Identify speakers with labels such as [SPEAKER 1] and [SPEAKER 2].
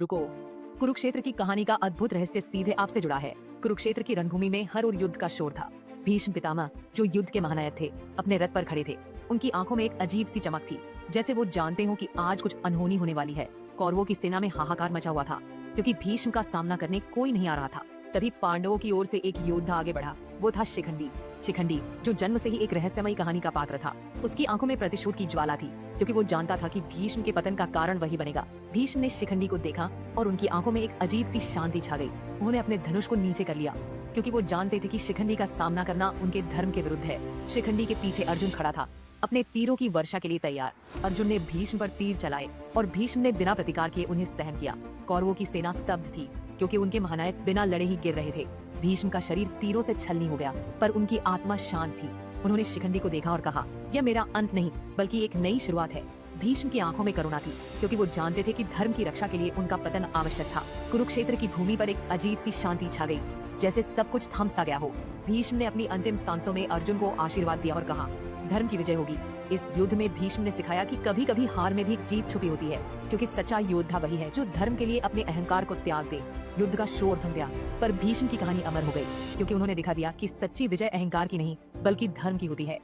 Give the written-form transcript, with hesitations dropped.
[SPEAKER 1] रुको, कुरुक्षेत्र की कहानी का अद्भुत रहस्य सीधे आपसे जुड़ा है। कुरुक्षेत्र की रणभूमि में हर ओर युद्ध का शोर था। भीष्म पितामह, जो युद्ध के महानायक थे, अपने रथ पर खड़े थे। उनकी आंखों में एक अजीब सी चमक थी, जैसे वो जानते हो कि आज कुछ अनहोनी होने वाली है। कौरवों की सेना में हाहाकार मचा हुआ था, क्योंकि भीष्म का सामना करने कोई नहीं आ रहा था। तभी पांडवों की ओर से एक योद्धा आगे बढ़ा। वो था शिखंडी। शिखंडी, जो जन्म से ही एक रहस्यमयी कहानी का पात्र था। उसकी आंखों में प्रतिशोध की ज्वाला थी, क्योंकि वो जानता था कि भीष्म के पतन का कारण वही बनेगा। भीष्म ने शिखंडी को देखा और उनकी आंखों में एक अजीब सी शांति छा गई। उन्होंने अपने धनुष को नीचे कर लिया, क्योंकि वो जानते थे कि शिखंडी का सामना करना उनके धर्म के विरुद्ध है। शिखंडी के पीछे अर्जुन खड़ा था, अपने तीरों की वर्षा के लिए तैयार। अर्जुन ने भीष्म पर तीर चलाए और भीष्म ने बिना प्रतिकार किए उन्हें सहन किया। कौरवों की सेना स्तब्ध थी, क्योंकि उनके महानायक बिना लड़े ही गिर रहे थे। भीष्म का शरीर तीरों से छलनी हो गया, पर उनकी आत्मा शांत थी। उन्होंने शिखंडी को देखा और कहा, यह मेरा अंत नहीं, बल्कि एक नई शुरुआत है। भीष्म की आंखों में करुणा थी, क्योंकि वो जानते थे कि धर्म की रक्षा के लिए उनका पतन आवश्यक था। कुरुक्षेत्र की भूमि पर एक अजीब सी शांति छा गई, जैसे सब कुछ थम सा गया हो। भीष्म ने अपनी अंतिम सांसों में अर्जुन को आशीर्वाद दिया और कहा, धर्म की विजय होगी। इस युद्ध में भीष्म ने सिखाया कि कभी कभी हार में भी जीत छुपी होती है, क्योंकि सच्चा योद्धा वही है जो धर्म के लिए अपने अहंकार को त्याग दे। युद्ध का शोर थम गया, पर भीष्म की कहानी अमर हो गई, क्योंकि उन्होंने दिखा दिया कि सच्ची विजय अहंकार की नहीं, बल्कि धर्म की होती है।